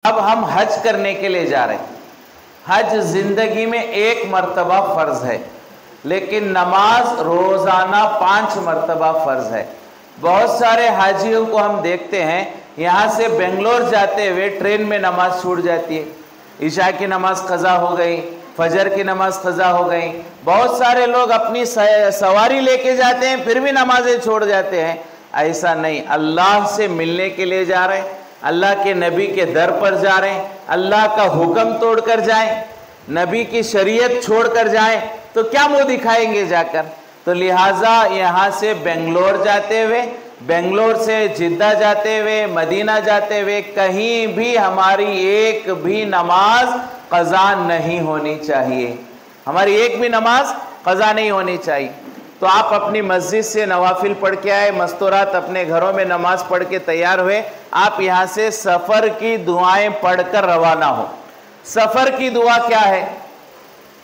अब हम हज करने के लिए जा रहे हैं। हज जिंदगी में एक मर्तबा फ़र्ज है, लेकिन नमाज रोज़ाना 5 मर्तबा फ़र्ज है। बहुत सारे हाजियों को हम देखते हैं, यहाँ से बेंगलोर जाते हुए ट्रेन में नमाज छूट जाती है। इशा की नमाज क़ज़ा हो गई, फजर की नमाज क़ज़ा हो गई। बहुत सारे लोग अपनी सवारी लेके जाते हैं, फिर भी नमाजें छोड़ जाते हैं। ऐसा नहीं, अल्लाह से मिलने के लिए जा रहे हैं, अल्लाह के नबी के दर पर जा रहे हैं, अल्लाह का हुक्म तोड़कर जाएं, नबी की शरीयत छोड़कर जाएं, तो क्या मुंह दिखाएंगे जाकर। तो लिहाजा यहाँ से बेंगलोर जाते हुए, बेंगलोर से जिद्दा जाते हुए, मदीना जाते हुए कहीं भी हमारी एक भी नमाज क़ज़ा नहीं होनी चाहिए। हमारी एक भी नमाज क़ज़ा नहीं होनी चाहिए। तो आप अपनी मस्जिद से नवाफिल पढ़ के आए, मस्तूरात अपने घरों में नमाज पढ़ के तैयार हुए, आप यहाँ से सफ़र की दुआएं पढ़कर रवाना हो। सफ़र की दुआ क्या है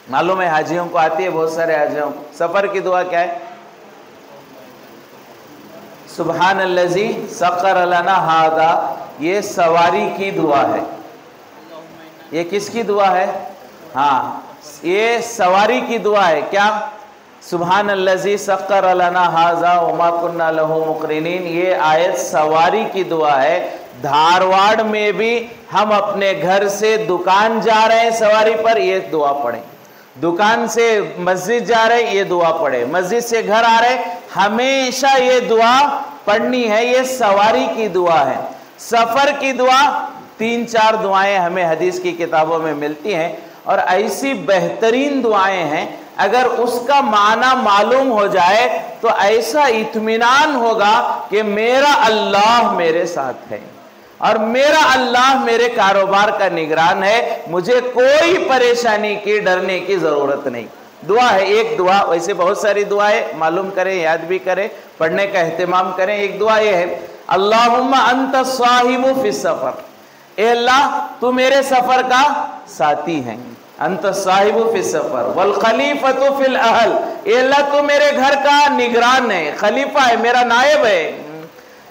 मालूम है? हाजियों को आती है, बहुत सारे हाजियों को। सफ़र की दुआ क्या है? सुब्हानल्लज़ी सख़्ख़र लना हादा, ये सवारी की दुआ है। ये किसकी दुआ है? हाँ, ये सवारी की दुआ है। क्या? सुब्हानल्लज़ी सख़्ख़र लना हाज़ा वमा कुन्ना लहू मुक़रिनीन। ये आयत सवारी की दुआ है। धारवाड़ में भी हम अपने घर से दुकान जा रहे हैं सवारी पर, ये दुआ पढ़ें। दुकान से मस्जिद जा रहे हैं, ये दुआ पढ़े। मस्जिद से घर आ रहे, हमेशा ये दुआ पढ़नी है। ये सवारी की दुआ है। सफ़र की दुआ 3-4 दुआएं हमें हदीस की किताबों में मिलती हैं, और ऐसी बेहतरीन दुआएं हैं, अगर उसका माना मालूम हो जाए तो ऐसा इत्मीनान होगा कि मेरा अल्लाह मेरे साथ है और मेरा अल्लाह मेरे कारोबार का निगरान है, मुझे कोई परेशानी की, डरने की ज़रूरत नहीं। दुआ है, एक दुआ। वैसे बहुत सारी दुआएं मालूम करें, याद भी करें, पढ़ने का एहतिमाम करें। एक दुआ ये है, अल्लाहुम्मा अंत साहिबु फिस सफ़र। ए अल्लाह, तू मेरे सफ़र का साथी है। अंत साहिबु फिस सफ़र वल खलीफतु फिल अहल। ए अल्लाह, तू मेरे घर का निगरान है, खलीफा है, मेरा नायब है।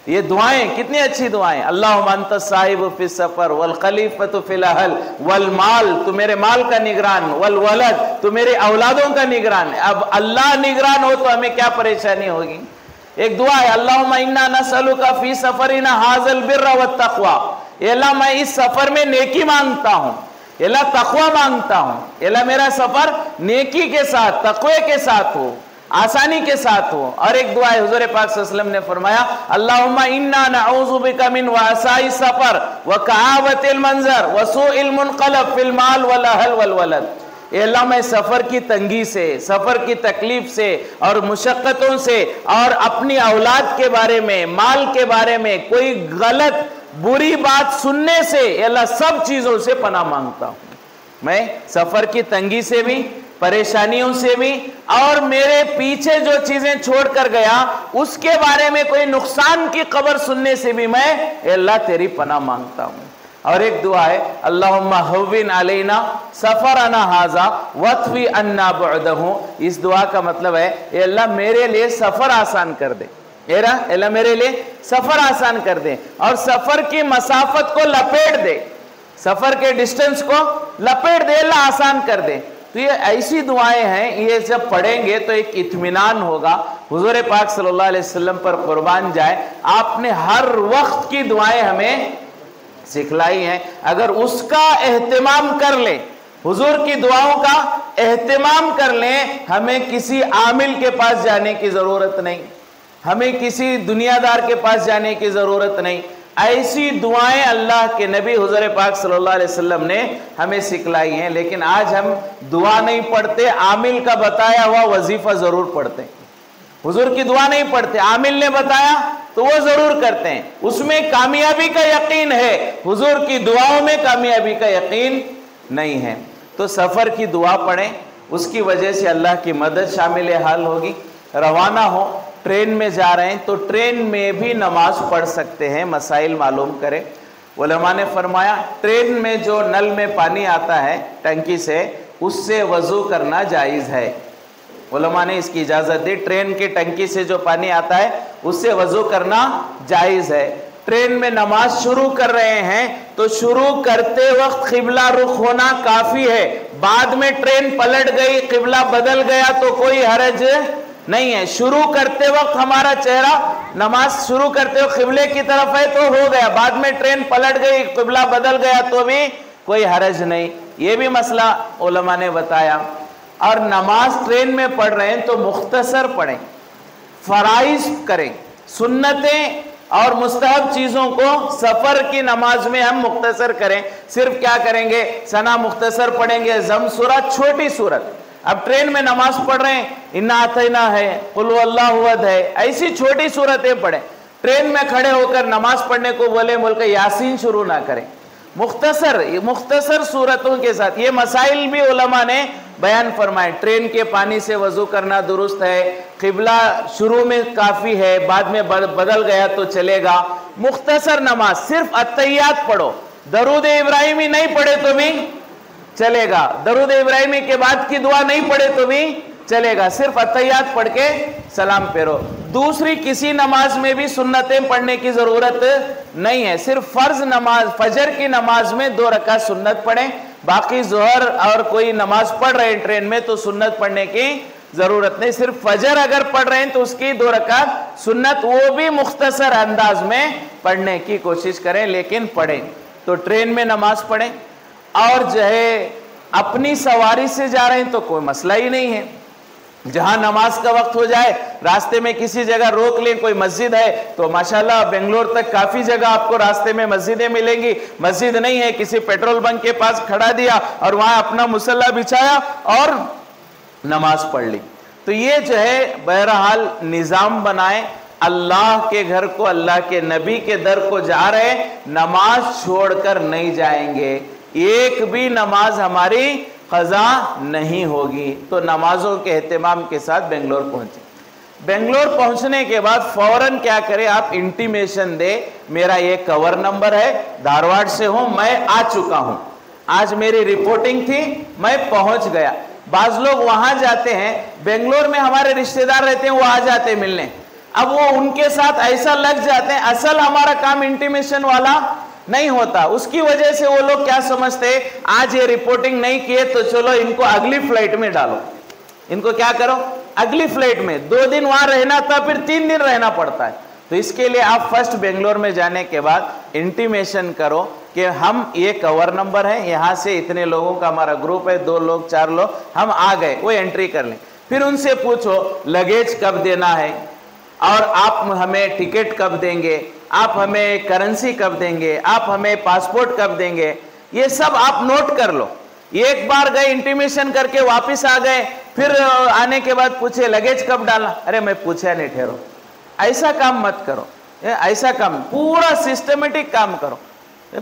ये दुआएं कितनी अच्छी दुआएं। अल्लाहुम्मा अंत साहिबु फिस सफ़र वल खलीफतु फिल अहल वल माल, तू मेरे माल का निगरान, वल वलद, तू मेरे औलादों का निगरान है। अब अल्लाह निगरान हो तो हमें क्या परेशानी होगी। एक दुआ है, अल्लाहुम्मा इन्ना नसअलुका फी सफरिना हाज़ल बिर्र वत तक़वा। ए अल्लाह, मैं इस सफर में नेकी मांगता हूँ, अल्लाह तक़वा मांगता हूँ। अल्लाह, मेरा सफर नेकी के साथ, तक़वे के साथ हो, आसानी के साथ हो। और एक दुआ है, हुज़ूर पाक सल्लल्लाहु अलैहि वसल्लम ने फरमाया, अल्लाहुम्मा इन्ना नऊज़ु बिका मिन वसाई सफर व कआवतिल मंजर व सूइल मुनक़लब फिल माल वल अहल वल वलद। अल्लाह, मैं सफ़र की तंगी से, सफ़र की तकलीफ से और मुशक्क़तों से और अपनी औलाद के बारे में, माल के बारे में कोई गलत बुरी बात सुनने से, अल्लाह सब चीज़ों से पनाह मांगता हूँ। मैं सफ़र की तंगी से भी, परेशानियों से भी, और मेरे पीछे जो चीज़ें छोड़ कर गया उसके बारे में कोई नुकसान की खबर सुनने से भी मैं अल्लाह तेरी पनाह मांगता हूँ। और एक दुआ है, अल्लाहुम्मा हव्विन अलैना सफरना हाज़ा वत्वी अन्ना बुअदहु। इस दुआ का मतलब है, अल्लाह मेरे लिए सफ़र आसान कर दे, अल्लाह मेरे लिए सफ़र आसान कर दे और सफ़र की मसाफत को लपेट दे, सफ़र के डिस्टेंस को लपेट दे, अल्लाह आसान कर दे। तो ये ऐसी दुआएं हैं, ये जब पढ़ेंगे तो एक इत्मीनान होगा। हुज़ूर पाक सल्लल्लाहु अलैहि वसल्लम पर कुर्बान जाए, आपने हर वक्त की दुआएं हमें सिखलाई हैं। अगर उसका एहतिमाम कर ले, हुजूर की दुआओं का एहतिमाम कर लें, हमें किसी आमिल के पास जाने की ज़रूरत नहीं, हमें किसी दुनियादार के पास जाने की ज़रूरत नहीं। ऐसी दुआएं अल्लाह के नबी हुजूर पाक सल्लल्लाहु अलैहि वसल्लम ने हमें सिखलाई हैं। लेकिन आज हम दुआ नहीं पढ़ते, आमिल का बताया हुआ वजीफ़ा ज़रूर पढ़ते हैं। हुजूर की दुआ नहीं पढ़ते, आमिल ने बताया तो वो ज़रूर करते हैं, उसमें कामयाबी का यकीन है। हुजूर की दुआओं में कामयाबी का यकीन नहीं है। तो सफ़र की दुआ पढ़ें, उसकी वजह से अल्लाह की मदद शामिल हाल होगी। रवाना हो, ट्रेन में जा रहे हैं तो ट्रेन में भी नमाज पढ़ सकते हैं, मसाइल मालूम करें। उलमा ने फरमाया, ट्रेन में जो नल में पानी आता है टंकी से, उससे वज़ू करना जायज़ है। उलमा ने इसकी इजाज़त दी, ट्रेन की टंकी से जो पानी आता है उससे वज़ू करना जायज़ है। ट्रेन में नमाज शुरू कर रहे हैं तो शुरू करते वक्त किबला रुख होना काफी है। बाद में ट्रेन पलट गई, किबला बदल गया तो कोई हरज नहीं है। शुरू करते वक्त हमारा चेहरा नमाज शुरू करते वक्त किबले की तरफ है तो हो गया, बाद में ट्रेन पलट गई, किबला बदल गया तो भी कोई हरज नहीं। ये भी मसला उलमा ने बताया। और नमाज ट्रेन में पढ़ रहे हैं तो मुख्तसर पढ़ें, फराइज करें, सुन्नतें और मुस्तहब चीजों को सफर की नमाज में हम मुख्तसर करें। सिर्फ क्या करेंगे, सना मुख्तसर पढ़ेंगे, जम सूरत, छोटी सूरत। अब ट्रेन में नमाज पढ़ रहे हैं, इन्ना अतैना है, कुल हुवल्लाहु अहद है, ऐसी छोटी सूरतें पढ़ें। ट्रेन में खड़े होकर नमाज पढ़ने को बोले बोल के यासीन शुरू ना करें, मुख्तसर सूरतों के साथ। ये मसाइल भी उलमा ने बयान फरमाए। ट्रेन के पानी से वजू करना दुरुस्त है, किबला शुरू में काफी है, बाद में बदल गया तो चलेगा। मुख्तसर नमाज, सिर्फ अत्तहियात पढ़ो, दरूद इब्राहिमी नहीं पढ़े तो भी चलेगा, दरूद इब्राहिमी के बाद की दुआ नहीं पढ़े तो भी चलेगा, सिर्फ अत्तहियात पढ़ के सलाम फेरो। दूसरी किसी नमाज में भी सुन्नतें पढ़ने की जरूरत नहीं है। सिर्फ फर्ज नमाज, फजर की नमाज में 2 रकात सुन्नत पढ़ें, बाकी जोहर और कोई नमाज पढ़ रहे हैं ट्रेन में तो सुन्नत पढ़ने की जरूरत नहीं। सिर्फ फजर अगर पढ़ रहे हैं तो उसकी 2 रकात सुन्नत, वो भी मुख्तसर अंदाज में पढ़ने की कोशिश करें, लेकिन पढ़ें। तो ट्रेन में नमाज पढ़ें। और जो है अपनी सवारी से जा रहे हैं तो कोई मसला ही नहीं है, जहां नमाज का वक्त हो जाए, रास्ते में किसी जगह रोक लें, कोई मस्जिद है तो माशाल्लाह बेंगलोर तक काफी जगह आपको रास्ते में मस्जिदें मिलेंगी। मस्जिद नहीं है, किसी पेट्रोल बंक के पास खड़ा दिया और वहां अपना मुसल्ला बिछाया और नमाज पढ़ ली। तो ये जो है बहरहाल निजाम बनाए, अल्लाह के घर को, अल्लाह के नबी के दर को जा रहे, नमाज छोड़कर नहीं जाएंगे, एक भी नमाज हमारी क़ज़ा नहीं होगी। तो नमाजों के एहतमाम के साथ बेंगलोर पहुंचे। बेंगलोर पहुंचने के बाद फौरन क्या करें, आप इंटीमेशन दे, मेरा ये कवर नंबर है, धारवाड़ से हूं, मैं आ चुका हूं, आज मेरी रिपोर्टिंग थी, मैं पहुंच गया। बाज लोग वहां जाते हैं, बेंगलोर में हमारे रिश्तेदार रहते हैं, वो आ जाते हैं मिलने, अब वो उनके साथ ऐसा लग जाते हैं, असल हमारा काम इंटीमेशन वाला नहीं होता। उसकी वजह से वो लोग क्या समझते हैं, आज ये रिपोर्टिंग नहीं किए तो चलो इनको अगली फ्लाइट में डालो, इनको क्या करो अगली फ्लाइट में। 2 दिन वहां रहना था, फिर 3 दिन रहना पड़ता है। तो इसके लिए आप फर्स्ट बेंगलोर में जाने के बाद इंटीमेशन करो कि हम ये कवर नंबर है, यहाँ से इतने लोगों का हमारा ग्रुप है, 2 लोग 4 लोग, हम आ गए, वो एंट्री कर लें। फिर उनसे पूछो लगेज कब देना है, और आप हमें टिकट कब देंगे, आप हमें करेंसी कब देंगे, आप हमें पासपोर्ट कब देंगे, ये सब आप नोट कर लो। एक बार गए इंटीमेशन करके वापस आ गए, फिर आने के बाद पूछे लगेज कब डालना, अरे मैं पूछा नहीं, ठहरो, ऐसा काम मत करो, ऐसा काम, पूरा सिस्टमेटिक काम करो,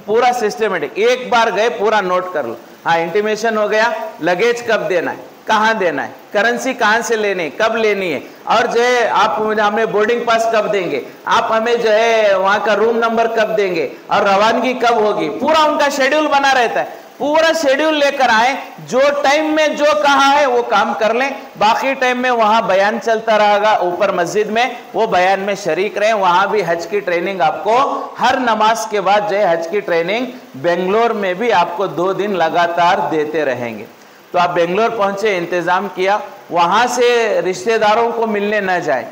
पूरा सिस्टमेटिक। एक बार गए पूरा नोट कर लो, हाँ इंटीमेशन हो गया, लगेज कब देना है, कहाँ देना है, करेंसी कहाँ से लेनी है, कब लेनी है, और जो है आप हमें बोर्डिंग पास कब देंगे, आप हमें जो है वहाँ का रूम नंबर कब देंगे, और रवानगी कब होगी, पूरा उनका शेड्यूल बना रहता है। पूरा शेड्यूल लेकर आए, जो टाइम में जो कहा है वो काम कर लें, बाकी टाइम में वहाँ बयान चलता रहेगा ऊपर मस्जिद में, वो बयान में शरीक रहें। वहाँ भी हज की ट्रेनिंग आपको हर नमाज के बाद जो है हज की ट्रेनिंग बेंगलोर में भी आपको 2 दिन लगातार देते रहेंगे। तो आप बेंगलोर पहुंचे, इंतज़ाम किया, वहाँ से रिश्तेदारों को मिलने न जाए।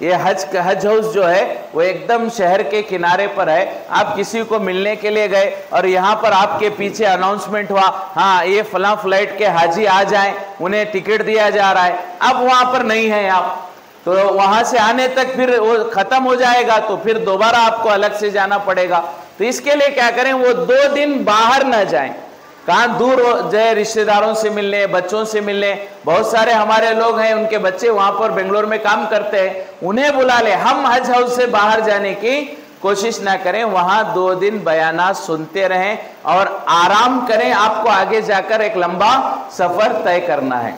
ये हज हाउस जो है वो एकदम शहर के किनारे पर है। आप किसी को मिलने के लिए गए और यहाँ पर आपके पीछे अनाउंसमेंट हुआ, हाँ ये फलां फ्लाइट के हाजी आ जाएं, उन्हें टिकट दिया जा रहा है, अब वहाँ पर नहीं है आप, तो वहाँ से आने तक फिर वो ख़त्म हो जाएगा, तो फिर दोबारा आपको अलग से जाना पड़ेगा। तो इसके लिए क्या करें, वो 2 दिन बाहर न जाएं, कहाँ दूर जाए रिश्तेदारों से मिलने, बच्चों से मिलने। बहुत सारे हमारे लोग हैं, उनके बच्चे वहाँ पर बेंगलोर में काम करते हैं, उन्हें बुला ले। हम हज हाउस से बाहर जाने की कोशिश ना करें, वहाँ 2 दिन बयानात सुनते रहें और आराम करें। आपको आगे जाकर एक लंबा सफ़र तय करना है,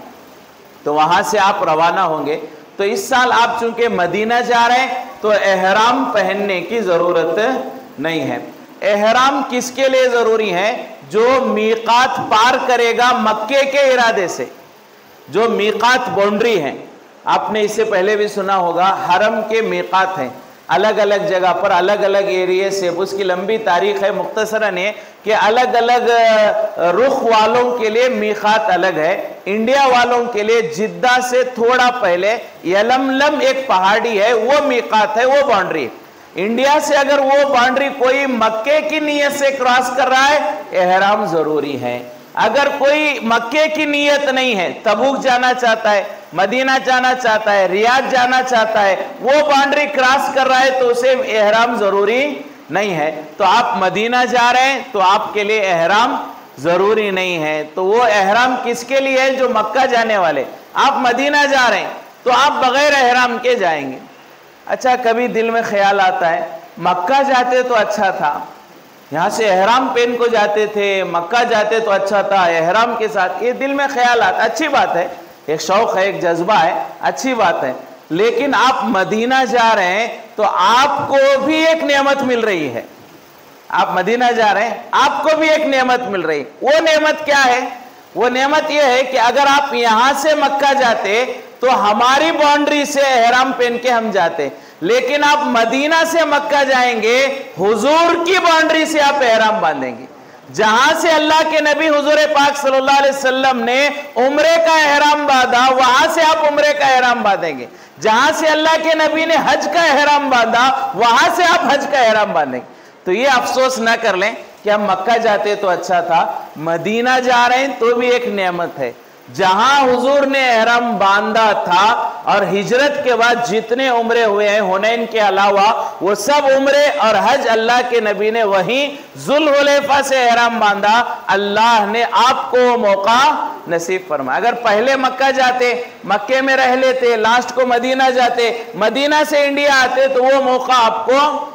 तो वहाँ से आप रवाना होंगे। तो इस साल आप चूंकि मदीना जा रहे हैं तो एहराम पहनने की ज़रूरत नहीं है। एहराम किसके लिए ज़रूरी है, जो मीकात पार करेगा मक्के के इरादे से, जो मीकात बाउंड्री है, आपने इससे पहले भी सुना होगा, हरम के मीकात हैं, अलग अलग जगह पर अलग अलग एरिया से, उसकी लंबी तारीख है। मुख्तसरन ये कि अलग अलग रुख वालों के लिए मीकात अलग है। इंडिया वालों के लिए जिद्दा से थोड़ा पहले यलमलम एक पहाड़ी है, वो मीकात है, वो बाउंड्री। इंडिया से अगर वो बाउंड्री कोई मक्के की नीयत से क्रॉस कर रहा है, एहराम जरूरी है। अगर कोई मक्के की नीयत नहीं है, तबूक जाना चाहता है, मदीना जाना चाहता है, रियाद जाना चाहता है, वो बाउंड्री क्रॉस कर रहा है तो उसे एहराम जरूरी नहीं है। तो आप मदीना जा रहे हैं तो आपके लिए एहराम जरूरी नहीं है। तो वो एहराम किसके लिए है? जो मक्का जाने वाले। आप मदीना जा रहे हैं तो आप बगैर एहराम के जाएंगे। अच्छा, कभी दिल में ख्याल आता है मक्का जाते तो अच्छा था, यहाँ से एहराम पहन को जाते थे, मक्का जाते तो अच्छा था एहराम के साथ। ये दिल में ख्याल आता, अच्छी बात है, एक शौक है, एक जज्बा है, अच्छी बात है। लेकिन आप मदीना जा रहे हैं तो आपको भी एक नेमत मिल रही है। आप मदीना जा रहे हैं, आपको भी एक नेमत मिल रही है। वो नेमत क्या है? वो नेमत ये है कि अगर आप यहां से मक्का जाते तो हमारी बाउंड्री से एहराम पहन के हम जाते, लेकिन आप मदीना से मक्का जाएंगे, हुजूर की बाउंड्री से आप एहराम बांधेंगे। जहां से अल्लाह के नबी हुजूर पाक सल्लल्लाहु अलैहि वसल्लम ने उम्रे का एहराम बांधा, वहां से आप उम्रे का एहराम बांधेंगे। जहां से अल्लाह के नबी ने हज का एहराम बांधा, वहां से आप हज का एहराम बांधेंगे। तो ये अफसोस ना कर लें कि हम मक्का जाते तो अच्छा था, मदीना जा रहे हैं तो भी एक नेमत है। जहां हुजूर ने एहराम बांधा था और हिजरत के बाद जितने उम्रे हुए हैं हुनैन के अलावा, वो सब उम्रे और हज अल्लाह के नबी ने वहीं जुल्हुलैफा से एहराम बांधा। अल्लाह ने आपको मौका नसीब फरमाया। अगर पहले मक्का जाते, मक्के में रह लेते, लास्ट को मदीना जाते, मदीना से इंडिया आते, तो वो मौका आपको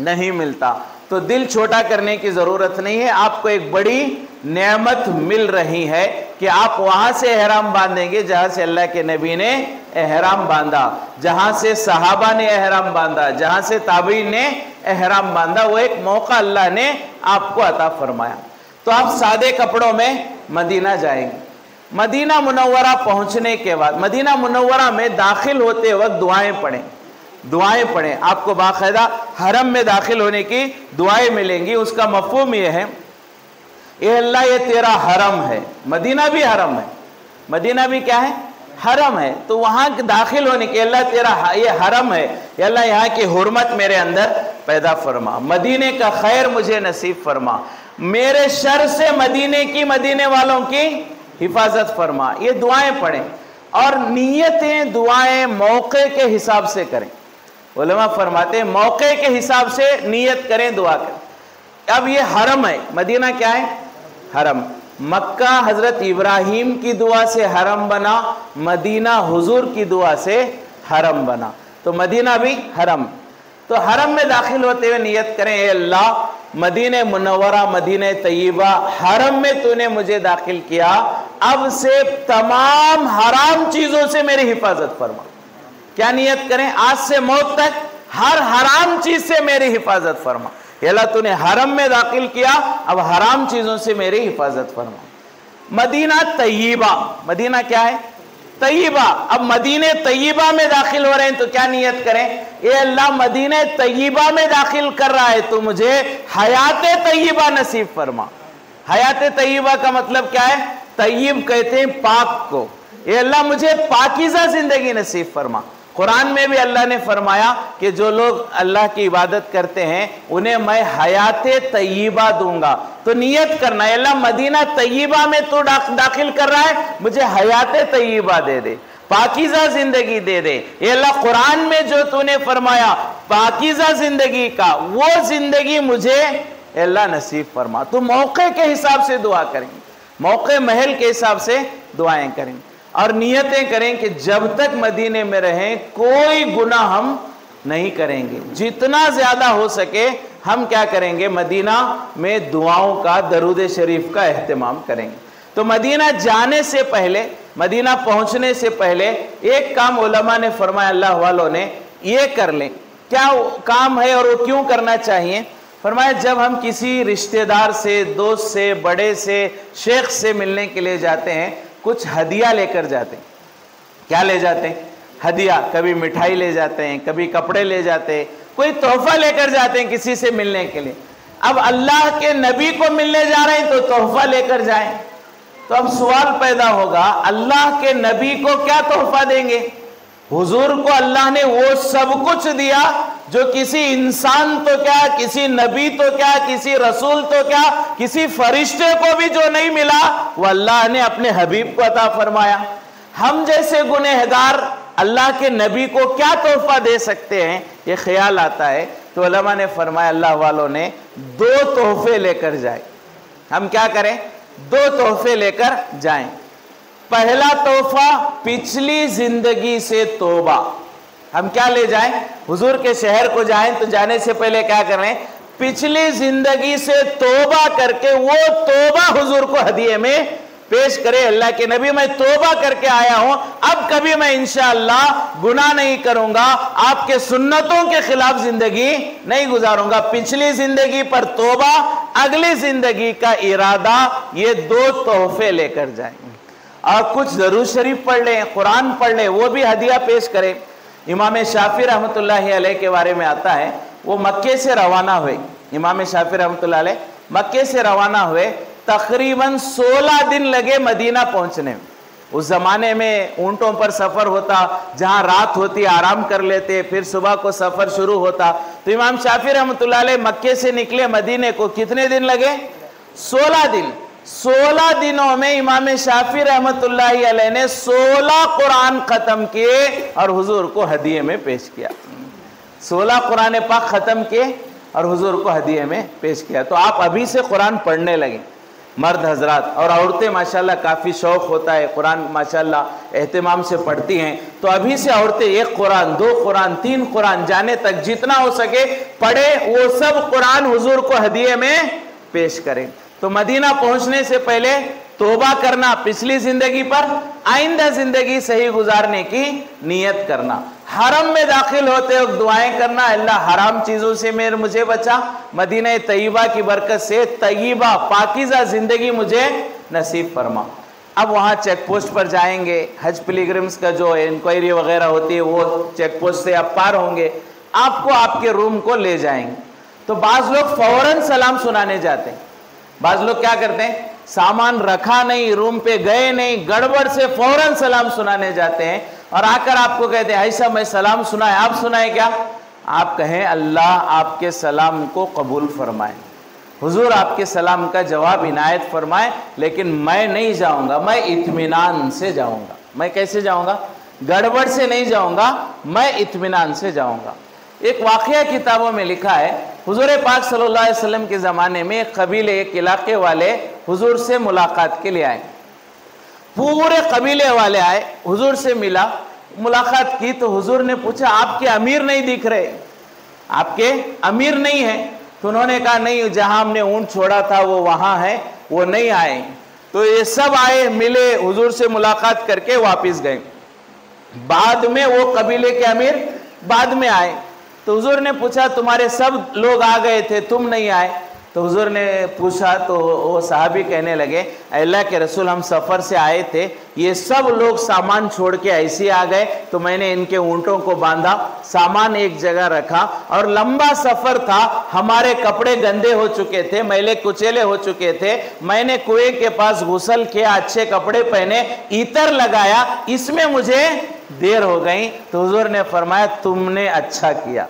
नहीं मिलता। तो दिल छोटा करने की जरूरत नहीं है। आपको एक बड़ी नेमत मिल रही है कि आप वहां से एहराम बांधेंगे जहां से अल्लाह के नबी ने एहराम बांधा, जहां से सहाबा ने एहराम बांधा, जहां से ताबीन ने एहराम बांधा। वो एक मौका अल्लाह ने आपको अता फरमाया। तो आप सादे कपड़ों में मदीना जाएंगे। मदीना मुनव्वरा पहुंचने के बाद मदीना मुनव्वरा में दाखिल होते वक्त दुआएं पढ़ें, दुआएं पढ़ें। आपको बाकायदा हरम में दाखिल होने की दुआएं मिलेंगी। उसका मफहूम यह है, ए अल्लाह ये तेरा हरम है। मदीना भी हरम है, मदीना भी क्या है? हरम है। तो वहां दाखिल होने के, अल्लाह तेरा ये हरम है, अल्लाह यहाँ की हुर्मत मेरे अंदर पैदा फरमा, मदीने का खैर मुझे नसीब फरमा, मेरे शर से मदीने की, मदीने वालों की हिफाजत फरमा। ये दुआएं पढ़ें और नियतें दुआएं मौके के हिसाब से करें। उलमा फरमाते हैं मौके के हिसाब से नियत करें, दुआ करें। अब ये हरम है, मदीना क्या है? हरम। मक्का हजरत इब्राहिम की दुआ से हरम बना, मदीना हुजूर की दुआ से हरम बना। तो मदीना भी हरम। तो हरम में दाखिल होते हुए नियत करें, ए अल्लाह मदीने मुनव्वरा, मदीने तय्यबा, हरम में तूने मुझे दाखिल किया, अब से तमाम हराम चीजों से मेरी हिफाजत फरमा। क्या नियत करें? आज से मौत तक हर हराम चीज से मेरी हिफाजत फरमा। अल्लाह तूने हरम में दाखिल किया, अब हराम चीजों से मेरी हिफाजत फरमा। मदीना तय्यबा, मदीना क्या है? तय्यबा। अब मदीने तय्यबा में दाखिल हो रहे हैं तो क्या नियत करें? ए अल्लाह मदीने तय्यबा में दाखिल कर रहा है तो मुझे हयात तय्यबा नसीब फरमा। हयात तय्यबा का मतलब क्या है? तय्यब कहते हैं पाक को। ए अल्लाह मुझे पाकीज़ा जिंदगी नसीब फरमा। कुरान में भी अल्लाह ने फरमाया कि जो लोग अल्लाह की इबादत करते हैं उन्हें मैं हयात तय्यबा दूंगा। तो नियत करना है, अल्लाह मदीना तय्यबा में तो दाखिल कर रहा है, मुझे हयात तय्यबा दे दे, पाकीज़ा जिंदगी दे दे। ये अल्लाह कुरान में जो तूने फरमाया पाकीज़ा जिंदगी का, वो जिंदगी मुझे अल्लाह नसीब फरमा। तो मौके के हिसाब से दुआ करेंगे, मौके महल के हिसाब से दुआएं करें और नियतें करें कि जब तक मदीने में रहें कोई गुनाह हम नहीं करेंगे। जितना ज्यादा हो सके हम क्या करेंगे? मदीना में दुआओं का, दरूद शरीफ का एहतमाम करेंगे। तो मदीना जाने से पहले, मदीना पहुंचने से पहले एक काम उलमा ने फरमाया, अल्लाह वालों ने, ये कर लें। क्या काम है और वो क्यों करना चाहिए? फरमाया जब हम किसी रिश्तेदार से, दोस्त से, बड़े से, शेख से मिलने के लिए जाते हैं, कुछ हदिया लेकर जाते हैं। क्या ले जाते हैं? हदिया, कभी मिठाई ले जाते हैं, कभी कपड़े ले जाते हैं, कोई तोहफा लेकर जाते हैं किसी से मिलने के लिए। अब अल्लाह के नबी को मिलने जा रहे हैं तो तोहफा लेकर जाएं। तो अब सवाल पैदा होगा, अल्लाह के नबी को क्या तोहफा देंगे? हुजूर को अल्लाह ने वो सब कुछ दिया जो किसी इंसान तो क्या, किसी नबी तो क्या, किसी रसूल तो क्या, किसी फरिश्ते को भी जो नहीं मिला वो अल्लाह ने अपने हबीब को अता फरमाया। हम जैसे गुनहगार अल्लाह के नबी को क्या तोहफा दे सकते हैं, ये ख्याल आता है। तो उलमा ने फरमाया अल्लाह वालों ने 2 तोहफे लेकर जाए। हम क्या करें? 2 तोहफे लेकर जाएं। पहला तोहफा, पिछली जिंदगी से तौबा। हम क्या ले जाएं? हुजूर के शहर को जाएं तो जाने से पहले क्या करें? पिछली जिंदगी से तौबा करके वो तौबा हुजूर को हदिये में पेश करे। अल्लाह के नबी, मैं तौबा करके आया हूं, अब कभी मैं इंशाअल्लाह गुनाह नहीं करूंगा, आपके सुन्नतों के खिलाफ जिंदगी नहीं गुजारूंगा। पिछली जिंदगी पर तौबा, अगली जिंदगी का इरादा, ये 2 तोहफे लेकर जाएंगे। और कुछ ज़रूर शरीफ पढ़ लें, कुरान पढ़ लें, वो भी हदिया पेश करें। इमाम शाफी रहमतुल्लाहि अलैह के बारे में आता है, वो मक्के से रवाना हुए। इमाम शाफी रहमतुल्लाहि अलैह मक्के से रवाना हुए, तकरीबन 16 दिन लगे मदीना पहुंचने में। उस जमाने में ऊंटों पर सफर होता, जहां रात होती आराम कर लेते, फिर सुबह को सफर शुरू होता। तो इमाम शाफी रहमतुल्लाह अलैह मक्के से निकले मदीने को, कितने दिन लगे? 16 दिन। 16 दिनों में इमाम शाफी रहमतुल्लाह अलैह ने 16 कुरान खत्म किए और हुजूर को हदिये में पेश किया। 16 कुरान पाक खत्म किए और हुजूर को हदिये में पेश किया। तो आप अभी से कुरान पढ़ने लगे, मर्द हजरात, और औरतें माशाल्लाह काफ़ी शौक़ होता है कुरान, माशाल्लाह एहतिमाम से पढ़ती हैं। तो अभी से औरतें 1 कुरान, 2 कुरान, 3 कुरान जाने तक जितना हो सके पढ़े, वो सब कुरान हुजूर को हदिये में पेश करें। तो मदीना पहुंचने से पहले तौबा करना पिछली जिंदगी पर, आइंदा जिंदगी सही गुजारने की नीयत करना। हरम में दाखिल होते वक्त दुआएं करना, अल्लाह हराम चीज़ों से मुझे बचा, मदीना तय्यबा की बरकत से तय्यबा पाकीज़ा ज़िंदगी मुझे नसीब फरमा। अब वहाँ चेक पोस्ट पर जाएंगे, हज पिलग्रिम्स का जो इंक्वायरी वगैरह होती है वो चेक पोस्ट से आप पार होंगे, आपको आपके रूम को ले जाएंगे। तो बाज़ लोग फ़ौरन सलाम सुनाने जाते हैं, बाज़ लोग क्या करते हैं, सामान रखा नहीं, रूम पे गए नहीं, गड़बड़ से फौरन सलाम सुनाने जाते हैं और आकर आपको कहते हैं ऐसा मैं सलाम सुनाए, आप सुनाए क्या? आप कहें अल्लाह आपके सलाम को कबूल फरमाए, हुजूर आपके सलाम का जवाब इनायत फरमाए, लेकिन मैं नहीं जाऊंगा, मैं इत्मीनान से जाऊंगा। मैं कैसे जाऊंगा? गड़बड़ से नहीं जाऊंगा, मैं इत्मीनान से जाऊंगा। एक वाक़या किताबों में लिखा है, हुजूर पाक सल्लल्लाहु अलैहि वसल्लम के ज़माने में एक कबीले, एक इलाके वाले हुजूर से मुलाकात के लिए आए। पूरे कबीले वाले आए, हुजूर से मिला, मुलाकात की। तो हुजूर ने पूछा आपके अमीर नहीं दिख रहे, आपके अमीर नहीं है? तो उन्होंने कहा नहीं, जहां हमने ऊंट छोड़ा था वो वहां है, वो नहीं आए। तो ये सब आए, मिले, हुजूर से मुलाकात करके वापस गए। बाद में वो कबीले के अमीर बाद में आए। तो हुजूर ने पूछा तुम्हारे सब लोग आ गए थे, तुम नहीं आए? तो हुजूर ने पूछा तो वो सहाबी कहने लगे अल्लाह के रसूल, हम सफ़र से आए थे, ये सब लोग सामान छोड़ के ऐसे आ गए, तो मैंने इनके ऊँटों को बांधा, सामान एक जगह रखा और लंबा सफ़र था, हमारे कपड़े गंदे हो चुके थे, मैले कुचेले हो चुके थे, मैंने कुएं के पास गुस्ल किया, अच्छे कपड़े पहने, इतर लगाया, इसमें मुझे देर हो गई। तो हुजूर ने फरमाया तुमने अच्छा किया,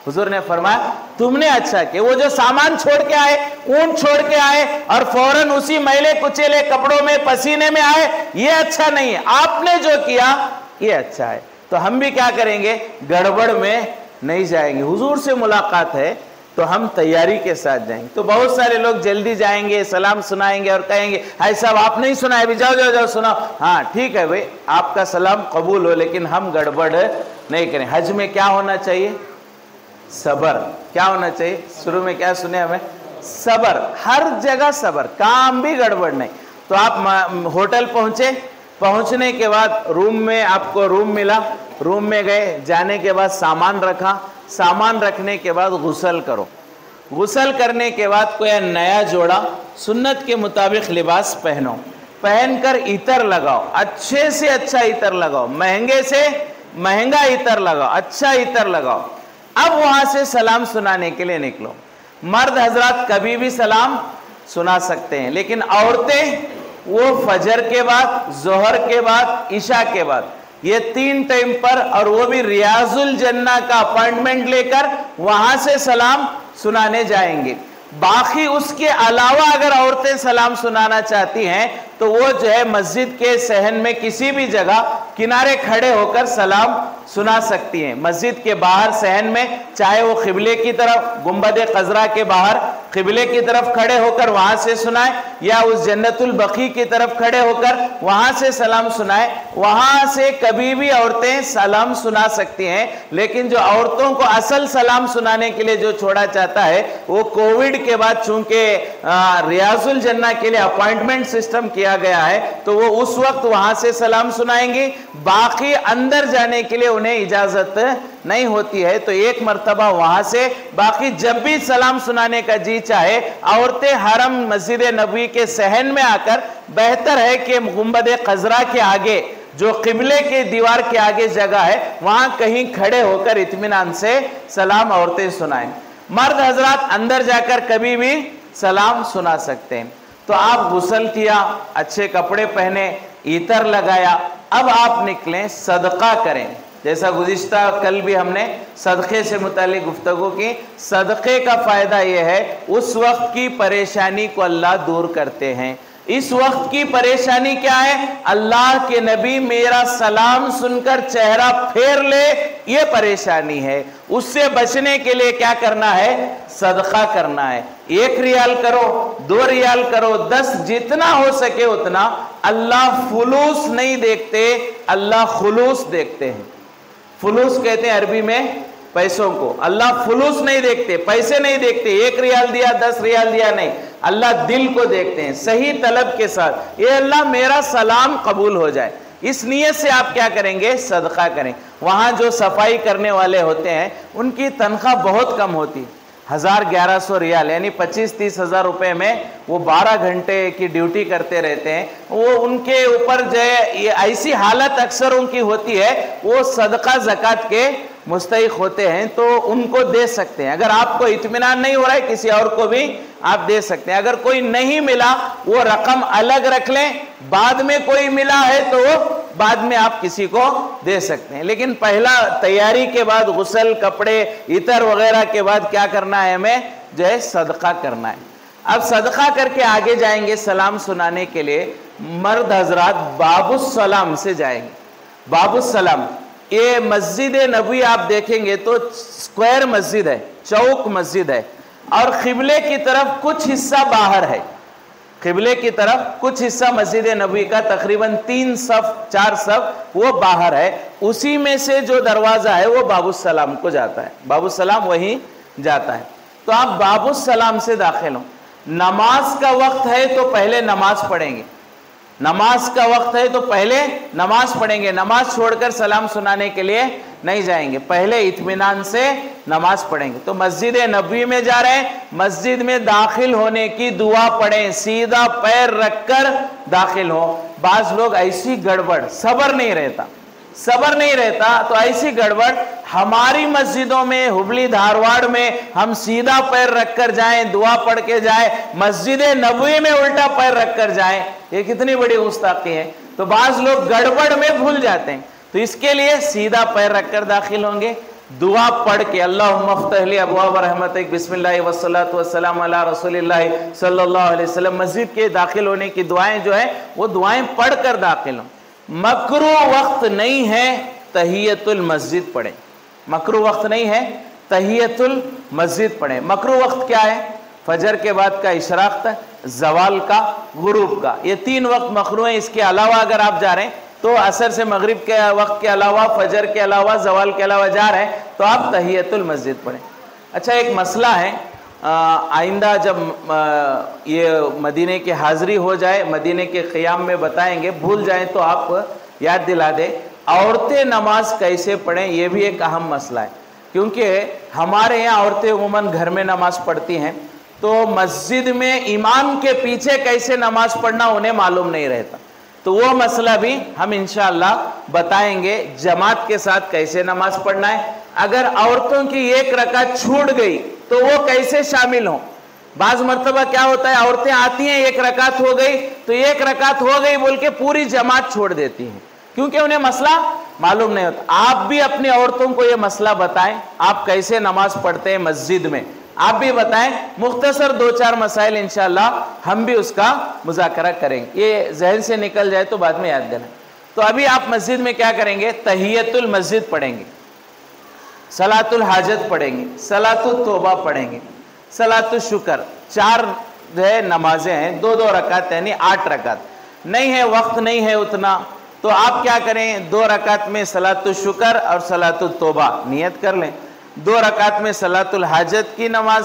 हुजूर ने फरमाया तुमने अच्छा किया। वो जो सामान छोड़ के आए, ऊंट छोड़ के आए और फौरन उसी मैले कुचेले कपड़ों में, पसीने में आए, ये अच्छा नहीं है, आपने जो किया ये अच्छा है। तो हम भी क्या करेंगे, गड़बड़ में नहीं जाएंगे। हुजूर से मुलाकात है तो हम तैयारी के साथ जाएंगे। तो बहुत सारे लोग जल्दी जाएंगे, सलाम सुनाएंगे और कहेंगे हाय साहब आप नहीं सुनाए, भी जाओ जाओ जाओ सुनाओ। हाँ ठीक है भाई, आपका सलाम कबूल हो, लेकिन हम गड़बड़ नहीं करें। हज में क्या होना चाहिए? सबर। क्या होना चाहिए? शुरू में क्या सुने हमें? सबर। हर जगह सबर, काम भी गड़बड़ नहीं। तो आप होटल पहुंचे, पहुंचने के बाद रूम में आपको रूम मिला, रूम में गए, जाने के बाद सामान रखा, सामान रखने के बाद गुस्ल करो, गुस्ल करने के बाद कोई नया जोड़ा सुन्नत के मुताबिक लिबास पहनो, पहनकर इतर लगाओ, अच्छे से अच्छा इतर लगाओ, महंगे से महंगा इतर लगाओ, अच्छा इतर लगाओ। अब वहां से सलाम सुनाने के लिए निकलो। मर्द हजरात कभी भी सलाम सुना सकते हैं, लेकिन औरतें वो फजर के बाद, जोहर के बाद, इशा के बाद, ये 3 टाइम पर, और वो भी रियाजुल जन्ना का अपॉइंटमेंट लेकर वहां से सलाम सुनाने जाएंगे। बाकी उसके अलावा अगर औरतें सलाम सुनाना चाहती हैं तो वो जो है मस्जिद के सहन में किसी भी जगह किनारे खड़े होकर सलाम सुना सकती हैं। मस्जिद के बाहर सहन में, चाहे वो क़िबले की तरफ, गुंबद क़ज़रा के बाहर क़िबले की तरफ खड़े होकर वहां से सुनाए, या उस जन्नतुल बकी की तरफ खड़े होकर वहां से सलाम सुनाए, वहां से कभी भी औरतें सलाम सुना सकती हैं। लेकिन जो औरतों को असल सलाम सुनाने के लिए जो छोड़ा चाहता है, वो कोविड के बाद चूंकि रियाजुल जन्ना के लिए अपॉइंटमेंट सिस्टम किया गया है, तो वो उस वक्त वहां से सलाम सुनाएंगी। बाकी अंदर जाने के लिए उन्हें इजाजत नहीं होती है, तो एक मर्तबा वहां से, बाकी जब भी सलाम सुनाने का जी चाहे औरतें हरम मस्जिद नबवी के सहन में आकर, बेहतर है कि गुंबद क़ज़रा के आगे जो क़िबले के दीवार के आगे जगह है, वहां कहीं खड़े होकर इत्मीनान से सलाम औरतें सुनाएं। मर्द हजरात अंदर जाकर कभी भी सलाम सुना सकते हैं। तो आप गुस्ल किया, अच्छे कपड़े पहने, इतर लगाया, अब आप निकलें, सदका करें। जैसा गुज़िश्ता कल भी हमने सदक़े से मुतालिक गुफ्तगू की, सदक़े का फ़ायदा यह है उस वक्त की परेशानी को अल्लाह दूर करते हैं। इस वक्त की परेशानी क्या है? अल्लाह के नबी मेरा सलाम सुनकर चेहरा फेर ले, ये परेशानी है। उससे बचने के लिए क्या करना है? सदका करना है। 1 रियाल करो, 2 रियाल करो, 10, जितना हो सके उतना। अल्लाह फुलूस नहीं देखते, अल्लाह खुलूस देखते हैं। फुलूस कहते हैं अरबी में पैसों को, अल्लाह फुलूस नहीं देखते, पैसे नहीं देखते, 1 रियाल दिया, 10 रियाल दिया, नहीं, अल्लाह दिल को देखते हैं, सही तलब के साथ। ये अल्लाह मेरा सलाम कबूल हो जाए, इस नियत से आप क्या करेंगे? सदका करें। वहाँ जो सफाई करने वाले होते हैं उनकी तनख्वाह बहुत कम होती, 1000-1100 रियाल, यानी 25-30 हज़ार रुपये में वो 12 घंटे की ड्यूटी करते रहते हैं। वो उनके ऊपर जो है ये ऐसी हालत अक्सर उनकी होती है, वो सदका ज़कात के मुस्तहिक होते हैं, तो उनको दे सकते हैं। अगर आपको इत्मीनान नहीं हो रहा है, किसी और को भी आप दे सकते हैं। अगर कोई नहीं मिला, वो रकम अलग रख लें, बाद में कोई मिला है तो वो बाद में आप किसी को दे सकते हैं। लेकिन पहला तैयारी के बाद, गुस्ल, कपड़े, इतर वगैरह के बाद क्या करना है? हमें जो है सदका करना है। अब सदका करके आगे जाएंगे सलाम सुनाने के लिए। मर्द हजरात बाबुस्सलाम से जाएंगे। बाबुस्सलाम, ये मस्जिद नबवी आप देखेंगे तो स्क्वायर मस्जिद है, चौक मस्जिद है, और क़िबले की तरफ कुछ हिस्सा बाहर है। क़िबले की तरफ कुछ हिस्सा मस्जिद नबवी का तकरीबन 3 सफ 4 सफ वो बाहर है। उसी में से जो दरवाज़ा है वो बाबुस्सलाम को जाता है, बाबुस्सलाम वहीं जाता है। तो आप बाबुस्सलाम से दाखिल हो। नमाज का वक्त है तो पहले नमाज पढ़ेंगे, नमाज का वक्त है तो पहले नमाज पढ़ेंगे, नमाज छोड़कर सलाम सुनाने के लिए नहीं जाएंगे, पहले इत्मीनान से नमाज पढ़ेंगे। तो मस्जिद नबवी में जा रहे हैं, मस्जिद में दाखिल होने की दुआ पढ़ें, सीधा पैर रखकर दाखिल हो। बाज लोग ऐसी गड़बड़, सब्र नहीं रहता, सब्र नहीं रहता, तो ऐसी गड़बड़ हमारी मस्जिदों में, हुबली धारवाड़ में हम सीधा पैर रखकर जाएं, दुआ पढ़ के जाएं, मस्जिद नबवी में उल्टा पैर रखकर जाएं, ये कितनी बड़ी गुस्ताखी है। तो बाज लोग गड़बड़ में भूल जाते हैं। तो इसके लिए सीधा पैर रखकर दाखिल होंगे, दुआ पढ़ के अल्लाहुम्मा फ़्तह ली अब्वाब रहमतिक बिस्मिल्लाह वस्सलातु वस्सलाम अला रसूलिल्लाह सल्लल्लाहु अलैहि वसल्लम। मस्जिद के दाखिल होने की दुआएं जो है वो दुआएं पढ़कर दाखिल हों। मकरू वक्त नहीं है, तहियतुल मस्जिद पढ़ें। मकरू वक्त नहीं है, तहियतुल मस्जिद पढ़ें। मकरू वक्त क्या है? फजर के बाद का इशराक तक, जवाल का, गुरूब का, ये 3 वक्त मकरू हैं। इसके अलावा अगर आप जा रहे हैं तो असर से मगरिब के वक्त के अलावा, फजर के अलावा, जवाल के अलावा जा रहे हैं तो आप तहियतुल मस्जिद पढ़ें। अच्छा, एक मसला है, आइंदा जब ये मदीने की हाज़िरी हो जाए, मदीने के क़ियाम में बताएंगे, भूल जाएं तो आप याद दिला दें। औरतें नमाज कैसे पढ़ें, ये भी एक अहम मसला है, क्योंकि हमारे यहाँ औरतें उमूमन घर में नमाज पढ़ती हैं, तो मस्जिद में इमाम के पीछे कैसे नमाज पढ़ना उन्हें मालूम नहीं रहता। तो वो मसला भी हम इंशाअल्लाह बताएंगे, जमात के साथ कैसे नमाज पढ़ना है। अगर औरतों की एक रकात छूट गई तो वो कैसे शामिल हों। बाज मर्तबा क्या होता है, औरतें आती हैं, एक रकात हो गई तो एक रकात हो गई बोल के पूरी जमात छोड़ देती हैं, क्योंकि उन्हें मसला मालूम नहीं होता। आप भी अपनी औरतों को ये मसला बताएं, आप कैसे नमाज पढ़ते हैं मस्जिद में, आप भी बताएं। मुख्तसर 2-4 मसाइल इंशाअल्लाह हम भी उसका मुज़ाकरा करेंगे, ये जहन से निकल जाए तो बाद में याद देना। तो अभी आप मस्जिद में क्या करेंगे, तहियतुल मस्जिद पढ़ेंगे, सलातुल हाजत पढ़ेंगे, सलातुल तौबा पढ़ेंगे, सलातुल शुक्र। 4 जो है नमाजें हैं, 2-2 रकात यानी 8 रकात। नहीं है, वक्त नहीं है उतना, तो आप क्या करें, 2 रकात में सलातुल शुक्र और सलातुल तौबा नियत कर लें, 2 रकात में सलातुल हाजत की नमाज,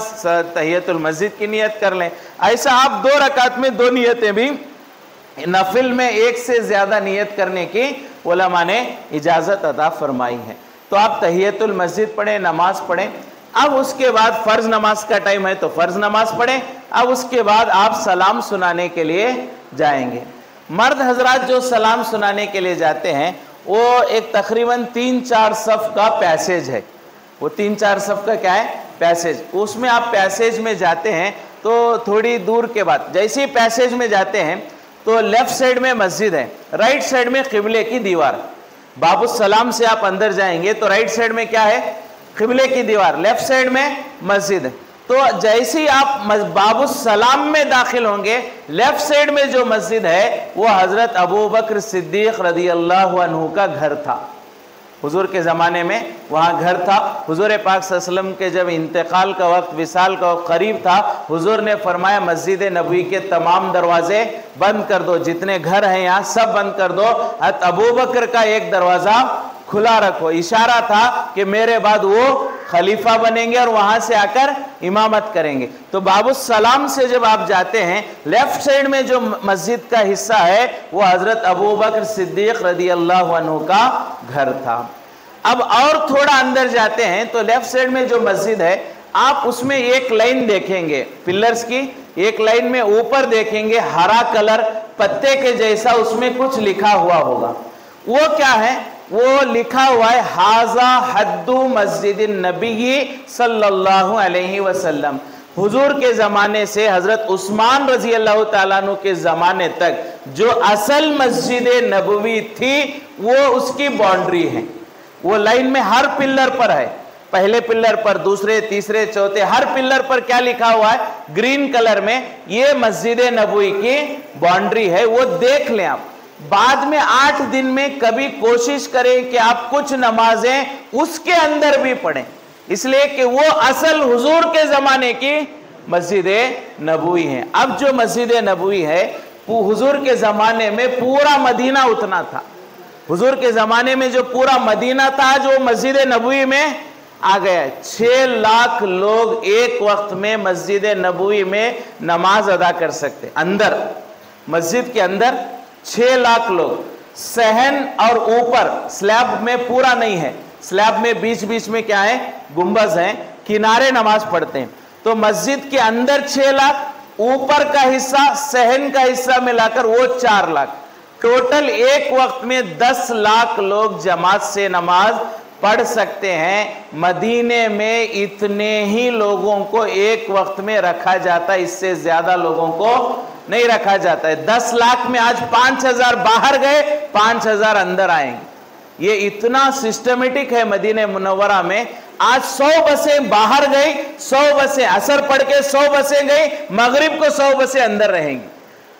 तहियतुल मस्जिद की नियत कर लें। ऐसा आप 2 रकात में 2 नियतें भी, नफिल में 1 से ज्यादा नियत करने की उलमा ने इजाजत अता फरमाई है। तो आप तहियतुल मस्जिद पढ़ें, नमाज पढ़ें। अब उसके बाद फर्ज नमाज का टाइम है तो फर्ज नमाज पढ़ें। अब उसके बाद आप सलाम सुनाने के लिए जाएंगे। मर्द हजरात जो सलाम सुनाने के लिए जाते हैं वो एक तकरीबन 3-4 सफ का पैसेज है, वो 3-4 सफ का क्या है, पैसेज। उसमें आप पैसेज में जाते हैं तो थोड़ी दूर के बाद जैसे ही पैसेज में जाते हैं तो लेफ्ट साइड में मस्जिद है, राइट साइड में किबले की दीवार। बाबुस सलाम से आप अंदर जाएंगे तो राइट साइड में क्या है, किबले की दीवार, लेफ्ट साइड में मस्जिद है। तो जैसे ही आप बाबुस सलाम में दाखिल होंगे, लेफ्ट साइड में जो मस्जिद है वो हजरत अबू बकर सिद्दीक रदियल्लाहु अन्हु का घर था। हुजूर के ज़माने में वहाँ घर था। हुजूर पाक सल्लल्लाहु अलैहि वसल्लम के जब इंतकाल का वक्त, विसाल का वक्त करीब था, हुजूर ने फरमाया मस्जिद नबवी के तमाम दरवाजे बंद कर दो, जितने घर हैं यहाँ सब बंद कर दो, हज़रत अबू बकर का एक दरवाज़ा खुला रखो। इशारा था कि मेरे बाद वो खलीफा बनेंगे और वहां से आकर इमामत करेंगे। तो बाबुस सलाम से जब आप जाते हैं, लेफ्ट साइड में जो मस्जिद का हिस्सा है वो हजरत अबू बकर सिद्दीक रदियल्लाहु अन्हु का घर था। अब और थोड़ा अंदर जाते हैं तो लेफ्ट साइड में जो मस्जिद है आप उसमें एक लाइन देखेंगे पिलर्स की, एक लाइन में ऊपर देखेंगे हरा कलर पत्ते के जैसा, उसमें कुछ लिखा हुआ होगा। वो क्या है, वो लिखा हुआ है हाजा हद्दु मस्जिद नबी सल्लल्लाहु अलैहि वसल्लम। हुजूर के ज़माने से हज़रत उस्मान रजी अल्लाह ताला अन्हु के ज़माने तक जो असल मस्जिद नबवी थी वो उसकी बाउंड्री है। वो लाइन में हर पिल्लर पर है, पहले पिल्लर पर, दूसरे, तीसरे, चौथे, हर पिल्लर पर क्या लिखा हुआ है, ग्रीन कलर में, ये मस्जिद नबवी की बाउंड्री है। वो देख लें आप। बाद में 8 दिन में कभी कोशिश करें कि आप कुछ नमाजें उसके अंदर भी पढ़ें, इसलिए कि वो असल हुजूर के जमाने की मस्जिद नबवी है। अब जो मस्जिद नबवी है हुजूर के जमाने में पूरा मदीना उतना था। हुजूर के जमाने में जो पूरा मदीना था जो मस्जिद नबवी में आ गया। 6 लाख लोग एक वक्त में मस्जिद नबवी में नमाज अदा कर सकते। अंदर मस्जिद के अंदर 6 लाख लोग। सहन और ऊपर स्लैब में पूरा नहीं है, स्लैब में बीच बीच में क्या है, गुंबज हैं, किनारे नमाज पढ़ते हैं। तो मस्जिद के अंदर 6 लाख, ऊपर का हिस्सा, सहन का हिस्सा मिलाकर वो 4 लाख। टोटल एक वक्त में 10 लाख लोग जमात से नमाज पढ़ सकते हैं। मदीने में इतने ही लोगों को एक वक्त में रखा जाता है, इससे ज्यादा लोगों को नहीं रखा जाता है। 10 लाख में आज 5000 बाहर गए, 5000 अंदर आएंगे। ये इतना सिस्टमेटिक है मदीने मुनव्वरा में। आज 100 बसें बाहर गई, 100 बसें असर पढ़ के 100 बसें गई, मगरिब को 100 बसें अंदर रहेंगी।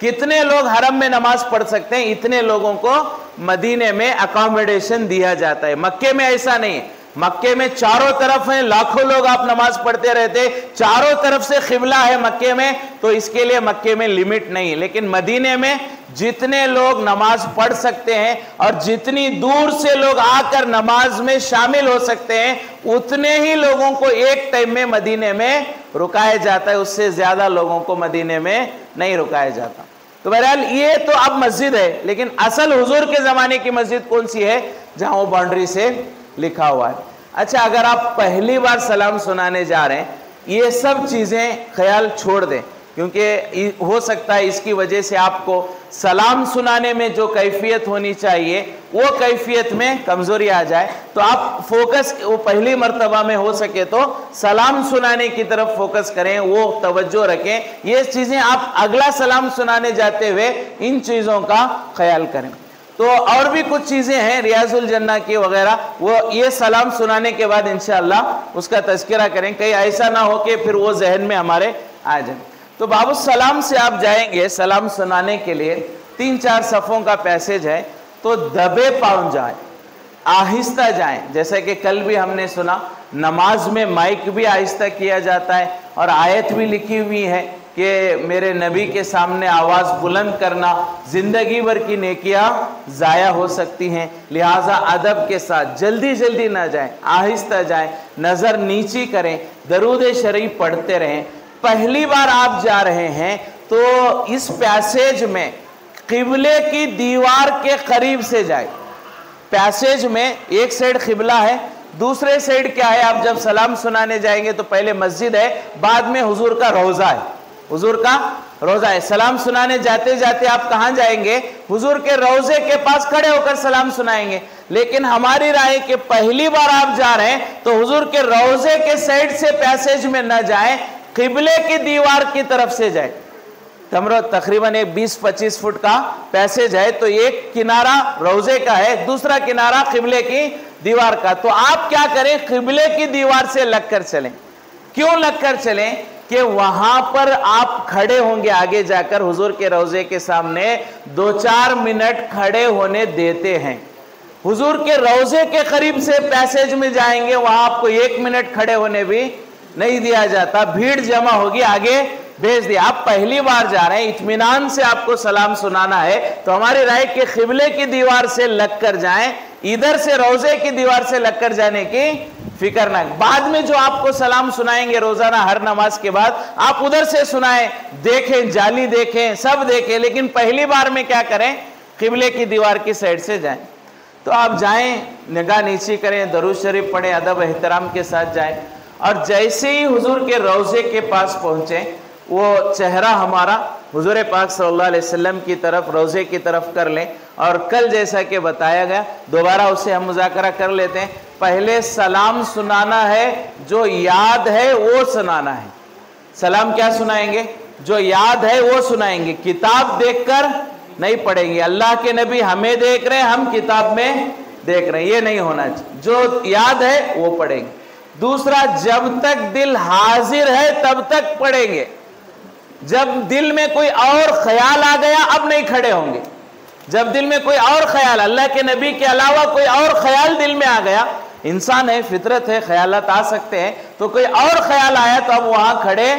कितने लोग हरम में नमाज पढ़ सकते हैं, इतने लोगों को मदीने में अकोमोडेशन दिया जाता है। मक्के में ऐसा नहीं है। मक्के में चारों तरफ है, लाखों लोग आप नमाज पढ़ते रहते, चारों तरफ से किबला है मक्के में, तो इसके लिए मक्के में लिमिट नहीं। लेकिन मदीने में जितने लोग नमाज पढ़ सकते हैं और जितनी दूर से लोग आकर नमाज में शामिल हो सकते हैं, उतने ही लोगों को एक टाइम में मदीने में रुकाया जाता है। उससे ज्यादा लोगों को मदीने में नहीं रुकाया जाता। तो बहरहाल ये तो अब मस्जिद है, लेकिन असल हुजूर के जमाने की मस्जिद कौन सी है, जहां वो बाउंड्री से लिखा हुआ है। अच्छा, अगर आप पहली बार सलाम सुनाने जा रहे हैं, ये सब चीजें ख्याल छोड़ दें। क्योंकि हो सकता है इसकी वजह से आपको सलाम सुनाने में जो कैफियत होनी चाहिए वो कैफियत में कमजोरी आ जाए। तो आप फोकस वो पहली मर्तबा में हो सके तो सलाम सुनाने की तरफ फोकस करें, वो तवज्जो रखें। ये चीजें आप अगला सलाम सुनाने जाते हुए इन चीजों का ख्याल करें। तो और भी कुछ चीजें हैं रियाजुल जन्ना की वगैरह, वो ये सलाम सुनाने के बाद इंशाअल्लाह उसका तज़किरा करें, कहीं ऐसा ना हो कि फिर वो जहन में हमारे आ जाए। तो बाबू सलाम से आप जाएंगे सलाम सुनाने के लिए, 3-4 सफ़ों का पैसेज है, तो दबे पाँव जाए, आहिस्ता जाएं। जैसे कि कल भी हमने सुना नमाज में माइक भी आहिस्ता किया जाता है और आयत भी लिखी हुई है कि मेरे नबी के सामने आवाज़ बुलंद करना ज़िंदगी भर की नेकियां ज़ाया हो सकती हैं। लिहाजा अदब के साथ जल्दी जल्दी ना जाएं, आहिस्ता जाएं, नज़र नीची करें, दरूद शरीफ पढ़ते रहें। पहली बार आप जा रहे हैं तो इस पैसेज में किबले की दीवार के करीब से जाए। पैसेज में एक साइड किबला है, दूसरे साइड क्या है, आप जब सलाम सुनाने जाएंगे तो पहले मस्जिद है, बाद में हुजूर का रोज़ा है, हुजूर का रोज़ा है। सलाम सुनाने जाते जाते आप कहाँ जाएंगे, हुजूर के रोज़े के पास खड़े होकर सलाम सुनाएंगे। लेकिन हमारी राय के पहली बार आप जा रहे हैं तो हुजूर के रोज़े के साइड से पैसेज में न जाएं, किबले की दीवार की तरफ से जाए। तकरीबन एक 20-25 फुट का पैसेज है, तो एक किनारा रोजे का है, दूसरा किनारा किबले की दीवार का। तो आप क्या करें, किबले की दीवार से लगकर चलें। क्यों लगकर चलें कि वहां पर आप खड़े होंगे, आगे जाकर हुजूर के रोजे के सामने 2-4 मिनट खड़े होने देते हैं। हुजूर के रोजे के करीब से पैसेज में जाएंगे, वहां आपको 1 मिनट खड़े होने भी नहीं दिया जाता, भीड़ जमा होगी, आगे भेज दिया। आप पहली बार जा रहे हैं, इत्मीनान से आपको सलाम सुनाना है, तो हमारी राय के किबले की दीवार से लगकर जाएं, इधर से रोजे की दीवार से लगकर जाने की फिक्र ना। बाद में जो आपको सलाम सुनाएंगे रोजाना हर नमाज के बाद, आप उधर से सुनाएं, देखें, जाली देखें, सब देखें, लेकिन पहली बार में क्या करें, किबले की दीवार की साइड से जाएं। तो आप जाएं, निगाह नीची करें, दरूद शरीफ पढ़ें, अदब एहतराम के साथ जाएं, और जैसे ही हुजूर के रोजे के पास पहुंचे, वो चेहरा हमारा हुजूर पाक सल्लल्लाहु अलैहि वसल्लम की तरफ, रोजे की तरफ कर लें। और कल जैसा कि बताया गया, दोबारा उसे हम मुज़ाकरा कर लेते हैं। पहले सलाम सुनाना है, जो याद है वो सुनाना है। सलाम क्या सुनाएंगे, जो याद है वो सुनाएंगे, किताब देखकर नहीं पढ़ेंगे। अल्लाह के नबी हमें देख रहे हैं, हम किताब में देख रहे हैं, ये नहीं होना चाहिए। जो याद है वो पढ़ेंगे। दूसरा, जब तक दिल हाजिर है तब तक पढ़ेंगे। जब दिल में कोई और ख्याल आ गया, अब नहीं खड़े होंगे। जब दिल में कोई और ख्याल, अल्लाह के नबी के अलावा कोई और ख्याल दिल में आ गया, इंसान है, फितरत है, ख्यालात आ सकते हैं, तो कोई और ख्याल आया तो अब वहां खड़े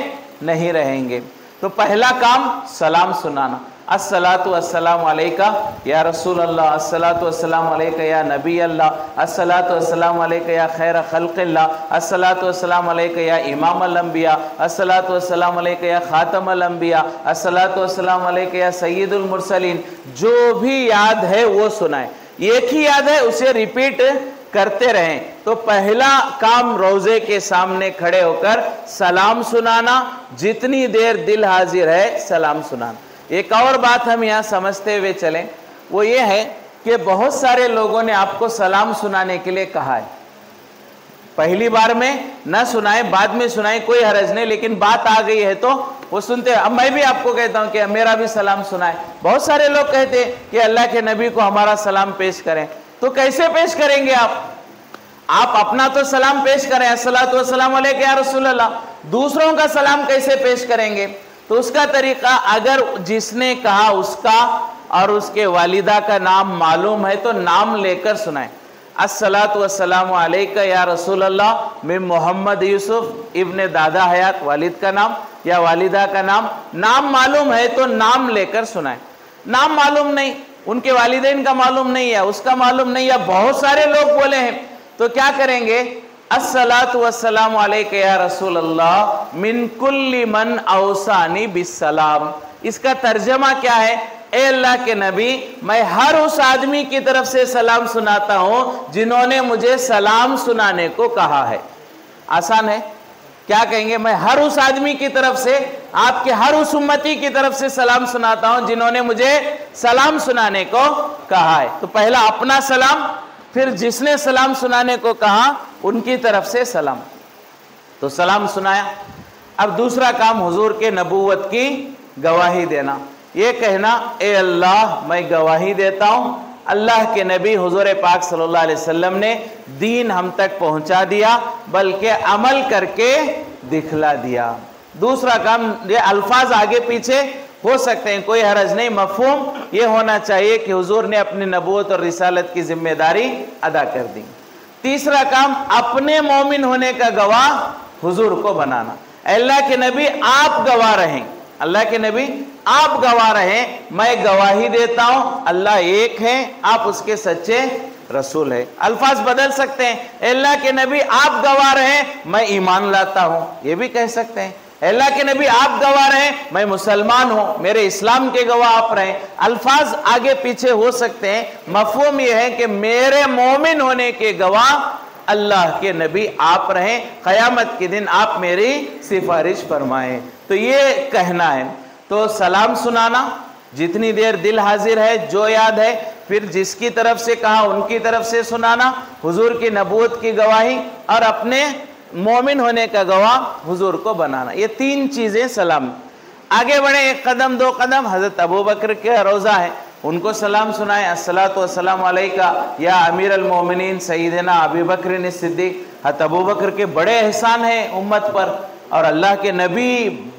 नहीं रहेंगे। तो पहला काम सलाम सुनाना। अस्सलातु वस्सलामु अलैका या रसूल अल्लाह, अस्सलातु वस्सलामु अलैका या नबी अल्लाह, अस्सलातु वस्सलामु अलैका या खैर खल्क़िल्लाह, अस्सलातु वस्सलामु अलैका या इमाम अल अंबिया, अस्सलातु वस्सलामु अलैका या खातम अल अंबिया, अस्सलातु वस्सलामु अलैका या सय्यिदुल मुरसलीन। जो भी याद है वो सुनाए, एक ही याद है उसे रिपीट करते रहें। तो पहला काम रोजे के सामने खड़े होकर सलाम सुनाना, जितनी देर दिल हाजिर है सलाम सुनाना। एक और बात हम यहाँ समझते हुए चलें, वो ये है कि बहुत सारे लोगों ने आपको सलाम सुनाने के लिए कहा है। पहली बार में न सुनाए, बाद में सुनाए, कोई हरज नहीं, लेकिन बात आ गई है तो वो सुनते हैं। अब मैं भी आपको कहता हूँ कि मेरा भी सलाम सुनाए। बहुत सारे लोग कहते हैं कि अल्लाह के नबी को हमारा सलाम पेश करें। तो कैसे पेश करेंगे आप अपना तो सलाम पेश करें, अस्सलातु वस्सलामु अलैका या रसूल अल्लाह। दूसरों का सलाम कैसे पेश करेंगे? तो उसका तरीका, अगर जिसने कहा उसका और उसके वालिदा का नाम मालूम है तो नाम लेकर सुनाए। अस्सलातु वस्सलामु अलैका या रसूल अल्लाह मैं मोहम्मद यूसुफ इब्ने दादा हयात, वालिद का नाम या वालिदा का नाम मालूम है तो नाम लेकर सुनाए। नाम मालूम नहीं, उनके वालिदैन का मालूम नहीं है, उसका मालूम नहीं है, बहुत सारे लोग बोले हैं, तो क्या करेंगे? अस्सलातु वस्सलामु अलैका या रसूल अल्लाह मिन कुल्ली मन औसानी बिस्सलाम। इसका तर्जमा क्या है? ए अल्लाह के नबी, मैं हर उस आदमी की तरफ से सलाम सुनाता हूं जिन्होंने मुझे सलाम सुनाने को कहा है। आसान है, क्या कहेंगे, मैं हर उस आदमी की तरफ से, आपके हर उस उम्मती की तरफ से सलाम सुनाता हूं जिन्होंने मुझे सलाम सुनाने को कहा है। तो पहला अपना सलाम, फिर जिसने सलाम सुनाने को कहा उनकी तरफ से सलाम। तो सलाम सुनाया। अब दूसरा काम हुजूर के नबूवत की गवाही देना, ये कहना, ए अल्लाह मैं गवाही देता हूं अल्लाह के नबी हुजूर पाक सल्लल्लाहु अलैहि वसल्लम ने दीन हम तक पहुंचा दिया, बल्कि अमल करके दिखला दिया। दूसरा काम, ये अल्फाज आगे पीछे हो सकते हैं, कोई हरज नहीं, मफहूम ये होना चाहिए कि हुजूर ने अपनी नबूवत और रिसालत की जिम्मेदारी अदा कर दी। तीसरा काम, अपने मोमिन होने का गवाह हुजूर को बनाना। अल्लाह के नबी आप गवाह रहें, अल्लाह के नबी आप गवाह रहें, मैं गवाही देता हूं अल्लाह एक है, आप उसके सच्चे रसूल है। अल्फाज बदल सकते हैं, अल्लाह के नबी आप गवाह रहें, मैं ईमान लाता हूं, ये भी कह सकते हैं। अल्लाह के नबी आप गवाह रहें, मैं मुसलमान हूं, मेरे इस्लाम के गवाह आप रहें। अल्फाज आगे पीछे हो सकते हैं, मफहूम यह है कि मेरे मोमिन होने के गवाह अल्लाह के नबी आप रहें, क़यामत के दिन आप मेरी सिफारिश फरमाएं। तो ये कहना है। तो सलाम सुनाना, जितनी देर दिल हाजिर है, जो याद है, फिर जिसकी तरफ से कहा उनकी तरफ से सुनाना, हुजूर की नबूवत की गवाही और अपने मोमिन होने का गवाह हुजूर को बनाना, ये तीन चीजें सलाम। आगे बढ़े, एक कदम दो कदम, हजरत अबू बकर के रोज़ा है, उनको सलाम सुनाए, अस्सलातु वस्सलामु अलैका या अमीर अल मोमिनीन सैयदना अबू बकर सिद्दीक। हज़रत अबू बकर के बड़े एहसान हैं उम्मत पर, और अल्लाह के नबी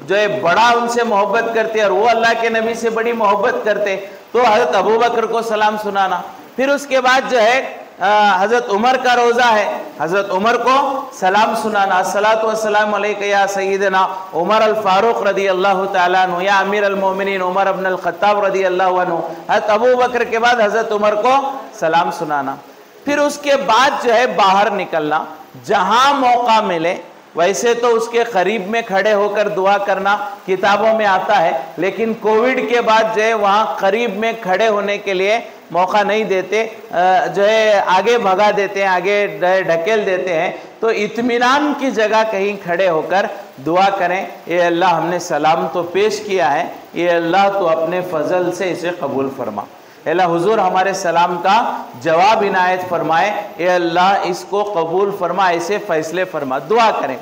जो है बड़ा उनसे मोहब्बत करते और वो अल्लाह के नबी से बड़ी मोहब्बत करते, तो हज़रत अबू बकर को सलाम सुनाना। फिर उसके बाद जो है हज़रत उमर का रोज़ा है, हज़रत उमर को सलाम सुनाना, अस्सलातु वस्सलामु अलैका या सय्यदना उमर अल फारूक रदी अल्लाह तआला अन्हु या अमीर अल मोमिनीन उमर इब्न अल खत्ताब रदी अल्लाह अन्हु। हज़रत अबू बकर के बाद हज़रत उमर को सलाम सुनाना। फिर उसके बाद जो है बाहर निकलना, जहाँ मौका मिले, वैसे तो उसके करीब में खड़े होकर दुआ करना किताबों में आता है, लेकिन कोविड के बाद जो है वहाँ करीब में खड़े होने के लिए मौका नहीं देते, जो है आगे भगा देते हैं, आगे ढकेल देते हैं। तो इत्मीनान की जगह कहीं खड़े होकर दुआ करें, ये अल्लाह हमने सलाम तो पेश किया है, ये अल्लाह तो अपने फजल से इसे कबूल फरमा, अल्लाह हुजूर हमारे सलाम का जवाब इनायत फरमाए, ये अल्लाह इसको कबूल फरमा, ऐसे फैसले फरमा, दुआ करें।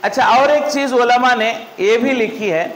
अच्छा, और एक चीज़ उलमा ने ये भी लिखी है,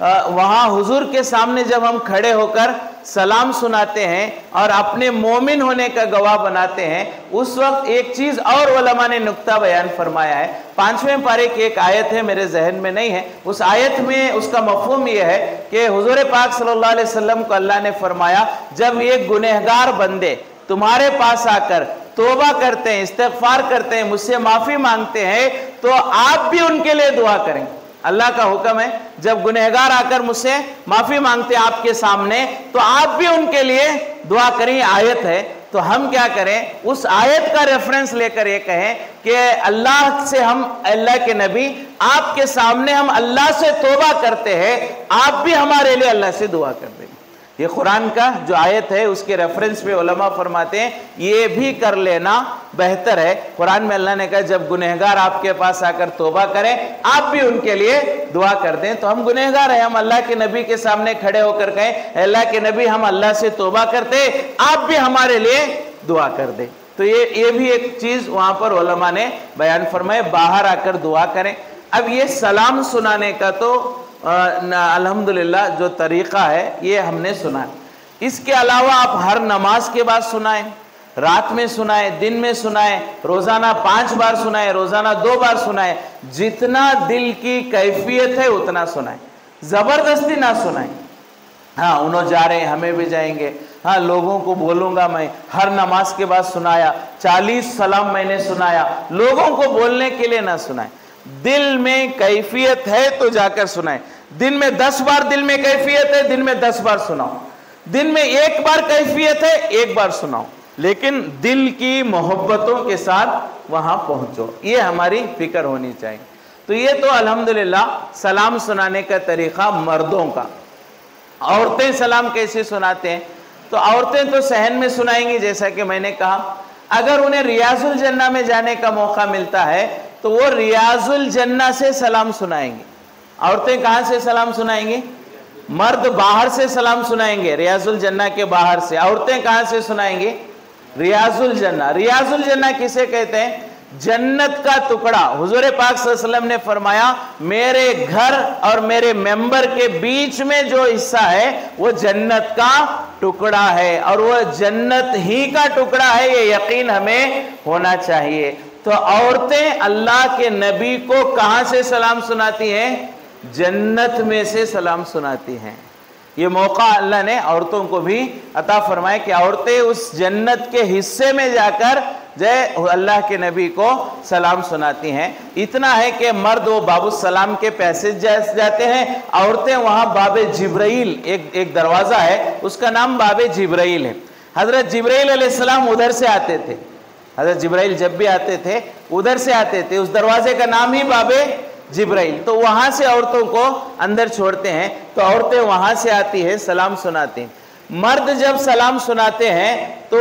वहाँ हुजूर के सामने जब हम खड़े होकर सलाम सुनाते हैं और अपने मोमिन होने का गवाह बनाते हैं, उस वक्त एक चीज़ और उलमा ने नुक्ता बयान फरमाया है। 5वें पारे की एक आयत है, मेरे जहन में नहीं है, उस आयत में उसका मफहूम ये है कि हुजूर पाक सल्लल्लाहु अलैहि वसल्लम को अल्लाह ने फरमाया, जब ये गुनहगार बंदे तुम्हारे पास आकर तौबा करते हैं, इस्तिग़फ़ार करते हैं, मुझसे माफ़ी मांगते हैं, तो आप भी उनके लिए दुआ करें। अल्लाह का हुक्म है, जब गुनहगार आकर मुझसे माफ़ी मांगते हैं आपके सामने, तो आप भी उनके लिए दुआ करें। आयत है, तो हम क्या करें, उस आयत का रेफरेंस लेकर ये कहें कि अल्लाह से हम, अल्लाह के नबी आपके सामने हम अल्लाह से तौबा करते हैं, आप भी हमारे लिए अल्लाह से दुआ कर दें। ये कुरान का जो आयत है उसके रेफरेंस पे उलमा फरमाते हैं ये भी कर लेना बेहतर है। कुरान में अल्लाह ने कहा जब गुनहगार आपके पास आकर तौबा करें, आप भी उनके लिए दुआ कर दें। तो हम गुनहगार हैं, हम अल्लाह के नबी के सामने खड़े होकर कहें, अल्लाह के नबी हम अल्लाह से तौबा करते, आप भी हमारे लिए दुआ कर दें। तो ये भी एक चीज़ वहाँ पर उलमा ने बयान फरमाए, बाहर आकर दुआ करें। अब ये सलाम सुनाने का तो अल्हम्दुलिल्लाह जो तरीक़ा है ये हमने सुना है। इसके अलावा आप हर नमाज के बाद सुनाएं, रात में सुनाएं, दिन में सुनाएं, रोज़ाना 5 बार सुनाएं, रोज़ाना 2 बार सुनाएं, जितना दिल की कैफियत है उतना सुनाएं, ज़बरदस्ती ना सुनाएं। हाँ, उन्होंने जा रहे हैं, हमें भी जाएंगे, हाँ लोगों को बोलूँगा, मैं हर नमाज के बाद सुनाया, 40 सलाम मैंने सुनाया, लोगों को बोलने के लिए ना सुनाएं। दिल में कैफियत है तो जाकर सुनाएं। दिन में 10 बार दिल में कैफियत है, दिन में 10 बार सुनाओ। दिन में 1 बार कैफियत है, 1 बार सुनाओ, लेकिन दिल की मोहब्बतों के साथ वहां पहुंचो, ये हमारी फिक्र होनी चाहिए। तो ये तो अल्हम्दुलिल्लाह सलाम सुनाने का तरीका मर्दों का। औरतें सलाम कैसे सुनाते हैं? तो औरतें तो सहन में सुनाएंगी, जैसा कि मैंने कहा। अगर उन्हें रियाजुल जन्ना में जाने का मौका मिलता है तो वो रियाजुल जन्ना से सलाम सुनाएंगे। औरतें कहां से सलाम सुनाएंगी? मर्द बाहर से सलाम सुनाएंगे, रियाजुल जन्ना के बाहर से। औरतें कहां से सुनाएंगे? रियाजुल जन्ना। रियाजुल जन्ना किसे कहते हैं? जन्नत का टुकड़ा। हुजूर पाक सल्लल्लाहु अलैहि वसल्लम ने फरमाया, मेरे घर और मेरे मेंबर के बीच में जो हिस्सा है वो जन्नत का टुकड़ा है, और वो जन्नत ही का टुकड़ा है, ये यकीन हमें होना चाहिए। तो औरतें अल्लाह के नबी को कहां से सलाम सुनाती हैं? जन्नत में से सलाम सुनाती हैं। ये मौका अल्लाह ने औरतों को भी अता फरमाया कि औरतें उस जन्नत के हिस्से में जाकर जय अल्लाह के नबी को सलाम सुनाती हैं। इतना है कि मर्द वो बाबू सलाम के पैसेज जाते हैं, औरतें वहां बाबे जिब्राइल, एक दरवाजा है उसका नाम बाबे जिब्राइल है। हजरत जिब्राइल अलैहिस्सलाम उधर से आते थे। हजरत जिब्राइल जब भी आते थे उधर से आते थे, उस दरवाजे का नाम ही बाबे जिब्राइल। तो वहां से औरतों को अंदर छोड़ते हैं, तो औरतें वहां से आती है, सलाम सुनाती हैं। मर्द जब सलाम सुनाते हैं तो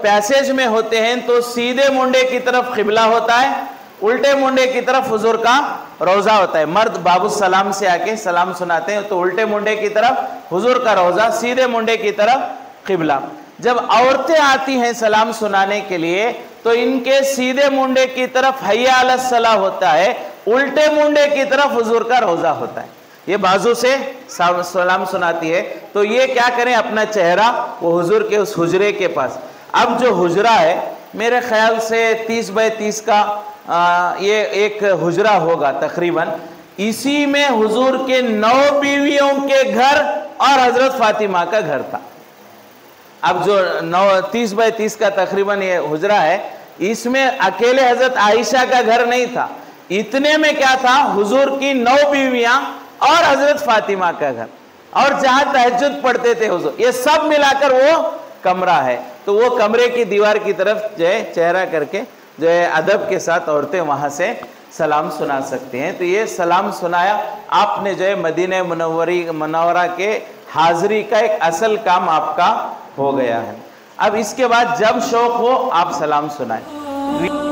पैसेज में होते हैं, तो सीधे मुंडे की तरफ किबला होता है, उल्टे मुंडे की तरफ हुजूर का रोजा होता है। मर्द बाबू सलाम से आके सलाम सुनाते हैं तो उल्टे मुंडे की तरफ हुजूर का रोजा, सीधे मुंडे की तरफ किबला। जब औरतें आती हैं सलाम सुनाने के लिए तो इनके सीधे मुंडे की तरफ हय्या अलस सलाह होता है, उल्टे मुंडे की तरफ हुजूर का रोजा होता है। ये बाजू से सलाम सुनाती है, तो ये क्या करें, अपना चेहरा वो हुजूर के उस हुजरे के पास। अब जो हुजरा है मेरे ख्याल से 30 बाय 30 का ये एक हुजरा होगा तकरीबन। इसी में हुजूर के 9 बीवियों के घर और हजरत फातिमा का घर था। अब जो 30 बाय 30 का तकरीबन ये हुजरा है, इसमें अकेले हजरत आयशा का घर नहीं था। इतने में क्या था, हुजूर की 9 बीवियां और हजरत फातिमा का घर, और जहां तहज्जुद पढ़ते थे हुजूर, ये सब मिलाकर वो कमरा है। तो वो कमरे की दीवार की तरफ जो है चेहरा करके जो है अदब के साथ औरतें वहां से सलाम सुना सकती हैं। तो ये सलाम सुनाया आपने जो है मदीने मुनव्वरा के हाजिरी का एक असल काम आपका हो गया है। अब इसके बाद जब शौक हो आप सलाम सुनाएं।